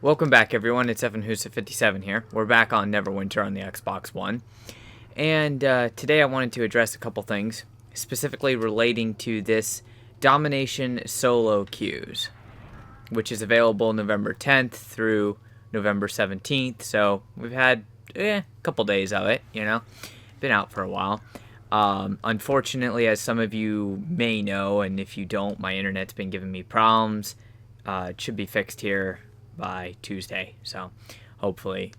Welcome back, everyone. It's Evan Husa57 here. We're back on Neverwinter on the Xbox One. And today I wanted to address a couple things, specifically relating to this Domination Solo Queues, which is available November 10th through November 17th. So we've had a couple days of it, Been out for a while. Unfortunately, as some of you may know, and if you don't, my internet's been giving me problems. It should be fixed here by Tuesday, so hopefully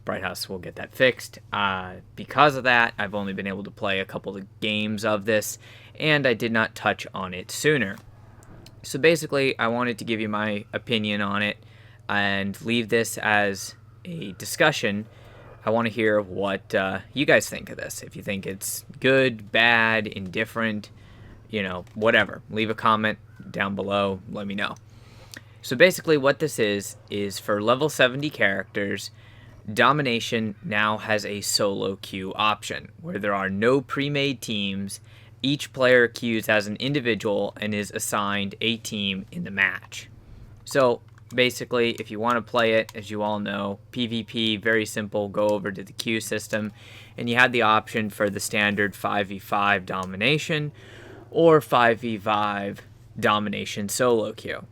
Bright House will get that fixed. Because of that, I've only been able to play a couple of games of this, and I did not touch on it sooner. So basically, I wanted to give you my opinion on it and leave this as a discussion. I want to hear what you guys think of this. If you think it's good, bad, indifferent, whatever. Leave a comment down below. Let me know. So basically what this is for level 70 characters, Domination now has a solo queue option, where there are no pre-made teams. Each player queues as an individual and is assigned a team in the match. So basically, if you want to play it, as you all know, PvP, very simple, go over to the queue system, and you had the option for the standard 5v5 Domination or 5v5 Domination Solo Queue.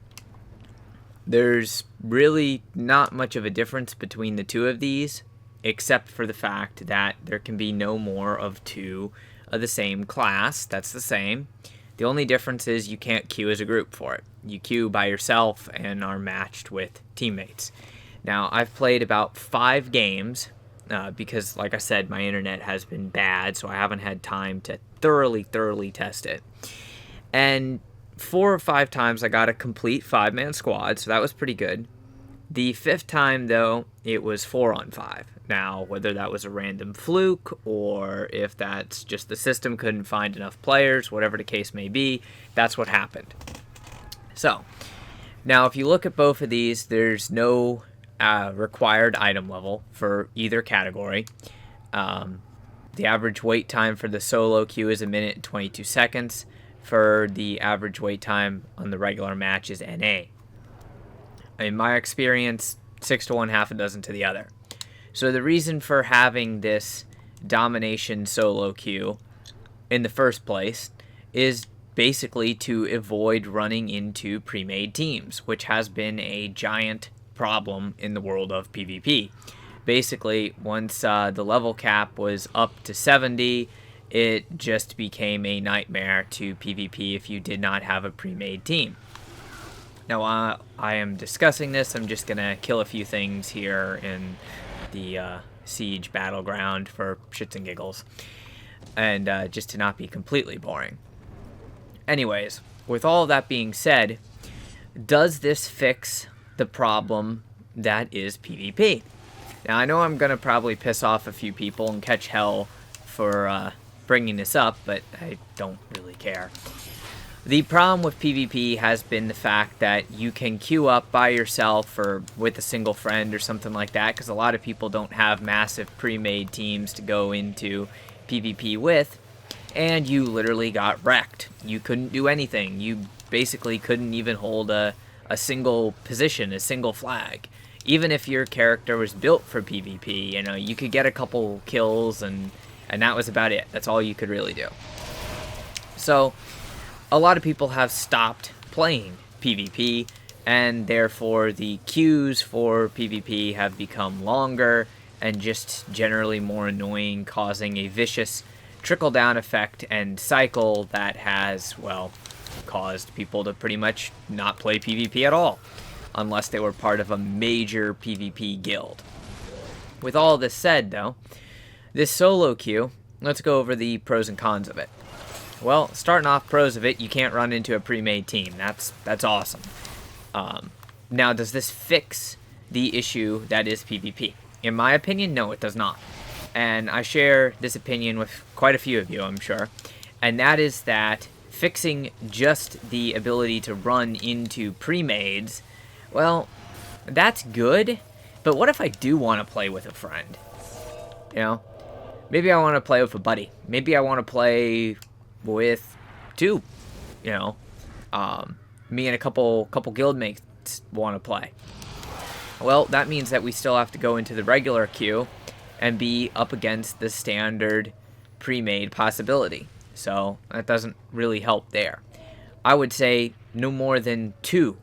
There's really not much of a difference between the two of these, except for the fact that there can be no more of two of the same class. That's the same. The only difference is you can't queue as a group for it. You queue by yourself and are matched with teammates. Now, I've played about 5 games because, like I said, my internet has been bad, so I haven't had time to thoroughly test it. And 4 or 5 times I got a complete 5-man squad, so that was pretty good. The 5th time, though, it was 4 on 5. Now, whether that was a random fluke or if that's just the system couldn't find enough players, whatever the case may be, that's what happened. So, now if you look at both of these, there's no required item level for either category. The average wait time for the solo queue is 1 minute and 22 seconds. For the average wait time on the regular match is NA. In my experience, 6 to 1, half a dozen to the other. So the reason for having this Domination Solo Queue in the first place is basically to avoid running into pre-made teams, which has been a giant problem in the world of PvP. Basically, once the level cap was up to 70, it just became a nightmare to PvP if you did not have a pre-made team. Now, I am discussing this. I'm just going to kill a few things here in the Siege Battleground for shits and giggles, and just to not be completely boring. Anyways, with all that being said, does this fix the problem that is PvP? Now, I know I'm going to probably piss off a few people and catch hell for bringing this up, but I don't really care. The problem with PvP has been the fact that you can queue up by yourself or with a single friend or something like that, because a lot of people don't have massive pre-made teams to go into PvP with, and you literally got wrecked. You couldn't do anything. You basically couldn't even hold a single position, a single flag. Even if your character was built for PvP, you could get a couple kills and that was about it. That's all you could really do. So, a lot of people have stopped playing PvP, and therefore the queues for PvP have become longer and just generally more annoying, causing a vicious trickle-down effect and cycle that has, caused people to pretty much not play PvP at all, unless they were part of a major PvP guild. With all this said, though, this solo queue, let's go over the pros and cons of it. Well, starting off pros of it, you can't run into a pre-made team. That's awesome. Now, does this fix the issue that is PvP? In my opinion, no, it does not. And I share this opinion with quite a few of you, I'm sure. And that is that fixing just the ability to run into pre-mades, that's good. But what if I do want to play with a friend? Maybe I want to play with a buddy. Maybe I want to play with 2. Me and a couple guildmates want to play. Well, that means that we still have to go into the regular queue and be up against the standard pre-made possibility. So that doesn't really help there. I would say no more than 2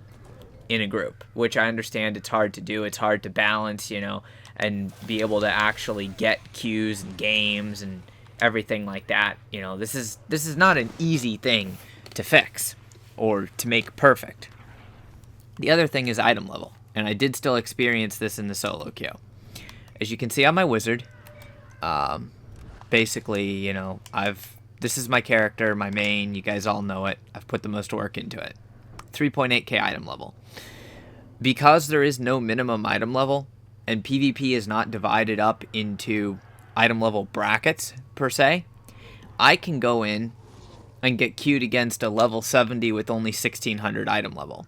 in a group, which I understand it's hard to do. It's hard to balance, and be able to actually get queues and games and everything like that. This is not an easy thing to fix or to make perfect. The other thing is item level, and I did still experience this in the solo queue. As you can see on my wizard, basically, this is my character, my main. You guys all know it. I've put the most work into it. 3.8k item level. Because there is no minimum item level, and PvP is not divided up into item level brackets, per se, I can go in and get queued against a level 70 with only 1600 item level.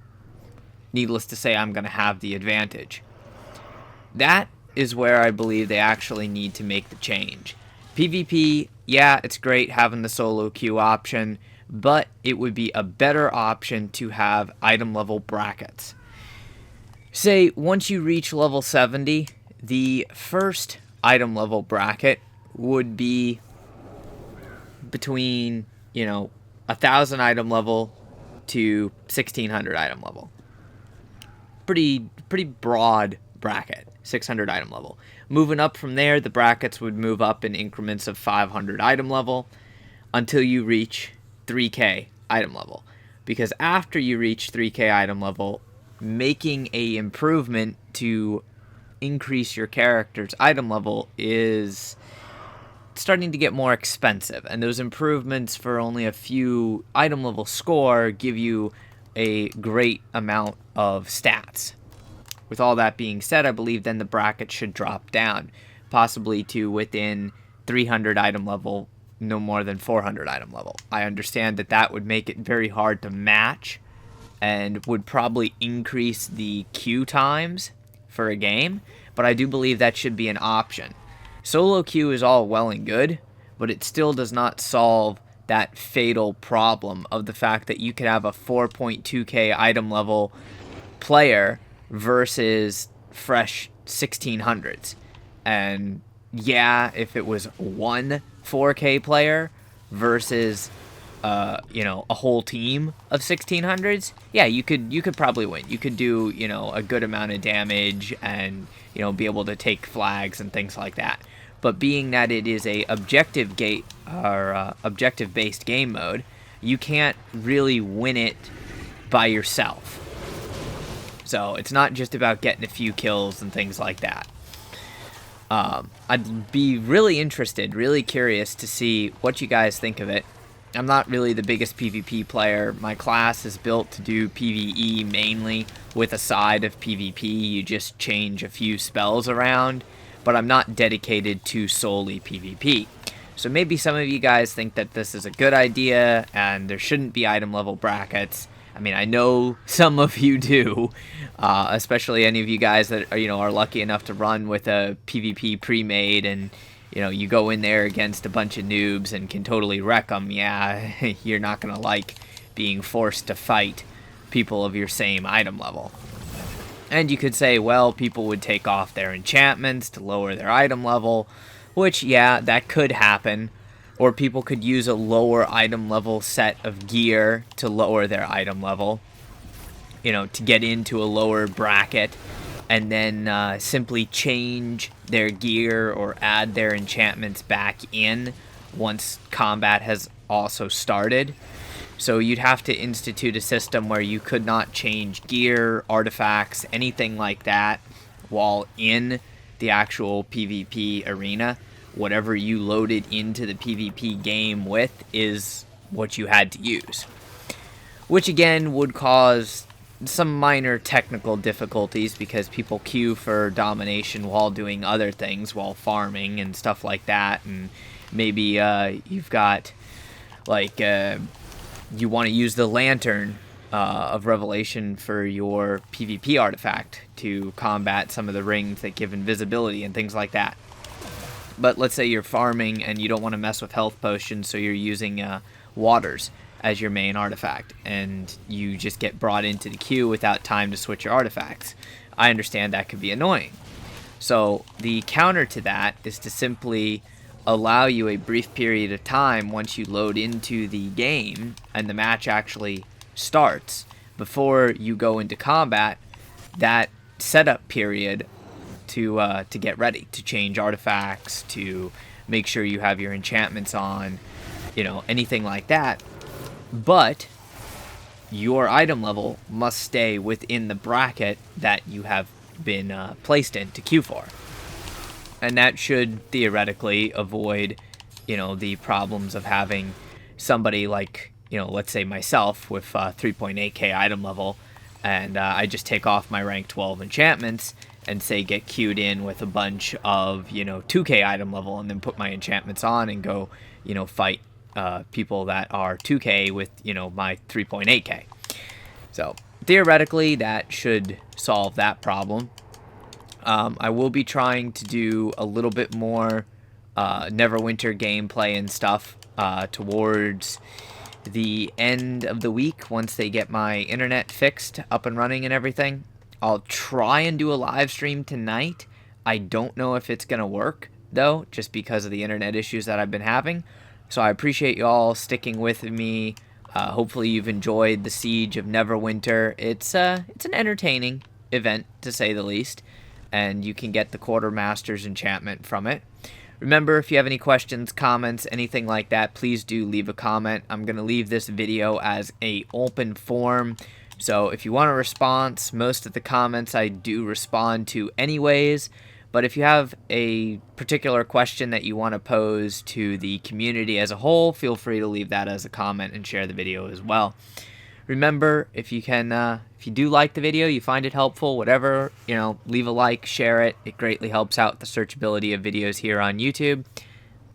Needless to say, I'm going to have the advantage. That is where I believe they actually need to make the change. PvP, yeah, it's great having the solo queue option, but it would be a better option to have item level brackets. Say, once you reach level 70, the first item level bracket would be between, 1,000 item level to 1,600 item level. Pretty broad bracket, 600 item level. Moving up from there, the brackets would move up in increments of 500 item level until you reach 3k item level. Because after you reach 3k item level, making a improvement to increase your character's item level is starting to get more expensive, and those improvements for only a few item level score give you a great amount of stats. With all that being said, I believe then the bracket should drop down, possibly to within 300 item level, no more than 400 item level. I understand that would make it very hard to match and would probably increase the queue times for a game, but I do believe that should be an option. Solo queue is all well and good, but it still does not solve that fatal problem of the fact that you could have a 4.2k item level player versus fresh 1600s. And yeah, if it was one 4k player versus a whole team of 1600s, yeah, you could probably win. You could do, a good amount of damage and, be able to take flags and things like that. But being that it is a objective based game mode, you can't really win it by yourself. So it's not just about getting a few kills and things like that. I'd be really interested, really curious to see what you guys think of it. I'm not really the biggest PvP player. My class is built to do PvE mainly with a side of PvP. You just change a few spells around, but I'm not dedicated to solely PvP. So maybe some of you guys think that this is a good idea and there shouldn't be item level brackets. I mean, I know some of you do, especially any of you guys that are lucky enough to run with a PvP pre-made, and you go in there against a bunch of noobs and can totally wreck them. Yeah, you're not gonna like being forced to fight people of your same item level. And you could say, well, people would take off their enchantments to lower their item level, which, yeah, that could happen. Or people could use a lower item level set of gear to lower their item level, to get into a lower bracket, and then simply change their gear or add their enchantments back in once combat has also started. So you'd have to institute a system where you could not change gear, artifacts, anything like that while in the actual PvP arena. Whatever you loaded into the PvP game with is what you had to use. Which again would cause some minor technical difficulties because people queue for domination while doing other things, while farming and stuff like that. And maybe you've got, you want to use the Lantern of Revelation for your PvP artifact to combat some of the rings that give invisibility and things like that. But let's say you're farming and you don't want to mess with health potions, so you're using waters as your main artifact, and you just get brought into the queue without time to switch your artifacts. I understand that could be annoying. So the counter to that is to simply allow you a brief period of time once you load into the game and the match actually starts, before you go into combat, that setup period to get ready, to change artifacts, to make sure you have your enchantments on, anything like that. But your item level must stay within the bracket that you have been placed in to queue for. And that should theoretically avoid, the problems of having somebody like, let's say myself with 3.8k item level, and I just take off my rank 12 enchantments and say get queued in with a bunch of, 2k item level, and then put my enchantments on and go, fight people that are 2k with, my 3.8k. So theoretically, that should solve that problem. I will be trying to do a little bit more Neverwinter gameplay and stuff towards the end of the week, once they get my internet fixed, up and running and everything. I'll try and do a live stream tonight. I don't know if it's going to work, though, just because of the internet issues that I've been having. So I appreciate you all sticking with me. Hopefully you've enjoyed the Siege of Neverwinter. It's an entertaining event, to say the least, and you can get the Quartermaster's enchantment from it. Remember, if you have any questions, comments, anything like that, please do leave a comment. I'm going to leave this video as an open form, so if you want a response, most of the comments I do respond to anyways. But if you have a particular question that you want to pose to the community as a whole, feel free to leave that as a comment and share the video as well. Remember, if you do like the video, you find it helpful, whatever, leave a like, share it. It greatly helps out the searchability of videos here on YouTube.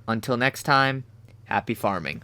Until next time, happy farming.